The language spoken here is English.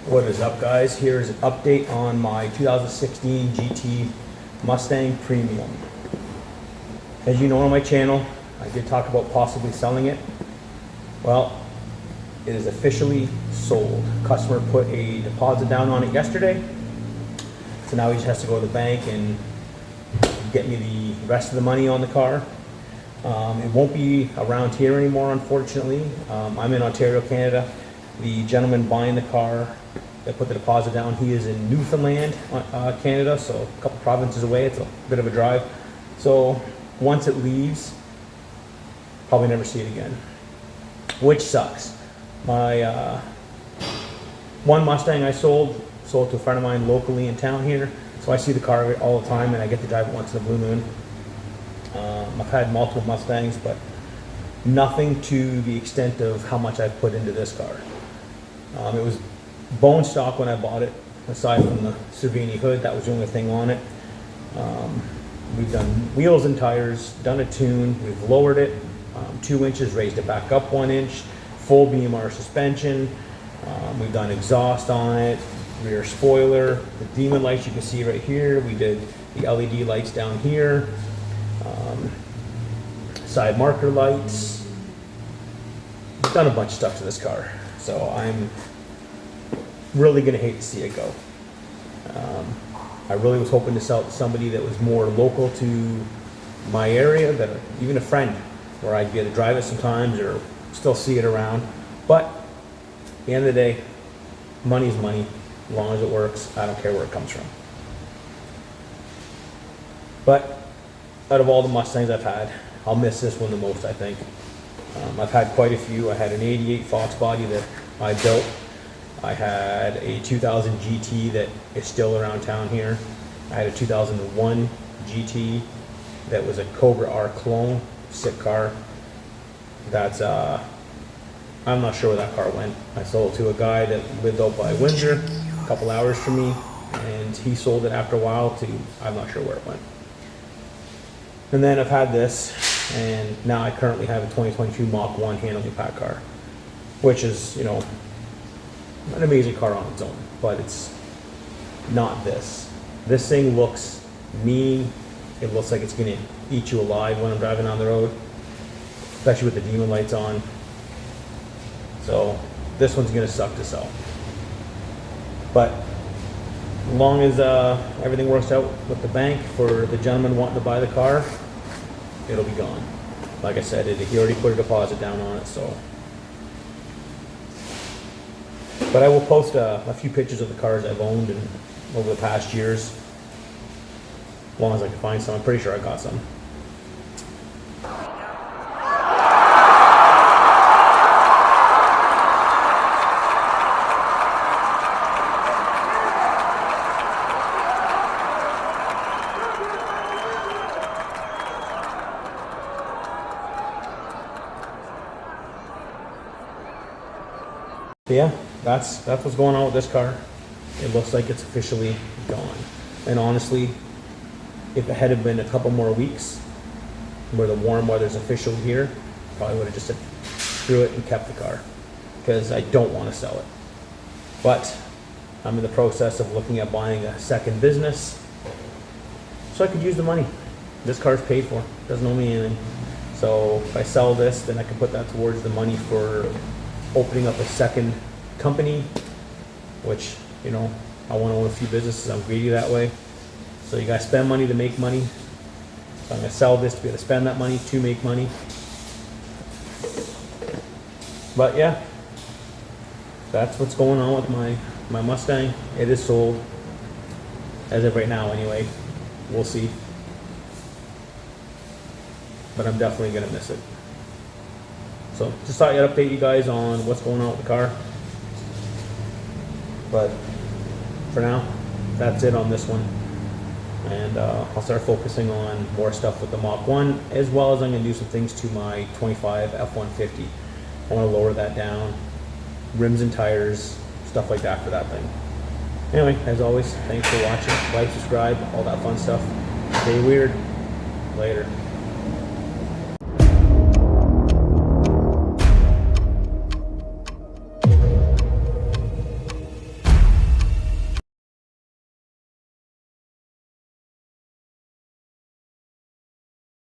What is up, guys? Here's an update on my 2016 GT Mustang Premium. As you know on my channel, I did talk about possibly selling it. Well, it is officially sold. Customer put a deposit down on it yesterday, so now he just has to go to the bank and get me the rest of the money on the car. It won't be around here anymore, unfortunately. I'm in Ontario, Canada. The gentleman buying the car that put the deposit down, he is in Newfoundland, Canada, so a couple provinces away. It's a bit of a drive. So once it leaves, probably never see it again, which sucks. My one Mustang I sold to a friend of mine locally in town here, so I see the car all the time and I get to drive it once in a blue moon. I've had multiple Mustangs, but nothing to the extent of how much I've put into this car. It was bone stock when I bought it, aside from the Cervini hood. That was the only thing on it. We've done wheels and tires, done a tune, we've lowered it 2 inches, raised it back up 1 inch, full BMR suspension. We've done exhaust on it, rear spoiler, the demon lights you can see right here. We did the LED lights down here, side marker lights. We've done a bunch of stuff to this car, so I'm really gonna hate to see it go. I really was hoping to sell it to somebody that was more local to my area, that even a friend, where I'd be able to drive it sometimes or still see it around. But at the end of the day, money's money. As long as it works, I don't care where it comes from. But out of all the Mustangs I've had, I'll miss this one the most, I think. I've had quite a few. I had an 88 Fox body that I built. I had a 2000 GT that is still around town here. I had a 2001 GT that was a Cobra R clone, sick car. That's, I'm not sure where that car went. I sold it to a guy that lived out by Windsor, a couple hours from me, and he sold it after a while to, I'm not sure where it went. And then I've had this, and now I currently have a 2022 Mach 1 handling pack car, which is, you know, an amazing car on its own, but it's not this. This thing looks mean. It looks like it's gonna eat you alive when I'm driving on the road, especially with the demon lights on. So this one's gonna suck to sell. But as long as everything works out with the bank for the gentleman wanting to buy the car, it'll be gone. Like I said, he already put a deposit down on it, so. But I will post a few pictures of the cars I've owned and over the past years, as long as I can find some. I'm pretty sure I got some. But yeah, that's what's going on with this car. It looks like it's officially gone. And honestly, if it had been a couple more weeks where the warm weather's official here, probably would have just said screw it and kept the car, because I don't want to sell it. But I'm in the process of looking at buying a second business so I could use the money. This car's paid for, doesn't owe me anything. So if I sell this, then I can put that towards the money for opening up a second company, which, you know, I want to own a few businesses. I'm greedy that way. So you guys spend money to make money. So I'm going to sell this to be able to spend that money to make money. But yeah, that's what's going on with my Mustang. It is sold, as of right now anyway. We'll see. But I'm definitely going to miss it. So just thought I'd update you guys on what's going on with the car. But for now, that's it on this one. And I'll start focusing on more stuff with the Mach 1, as well as I'm going to do some things to my 25 F-150. I want to lower that down, rims and tires, stuff like that for that thing. Anyway, as always, thanks for watching. Like, subscribe, all that fun stuff. Stay weird. Later.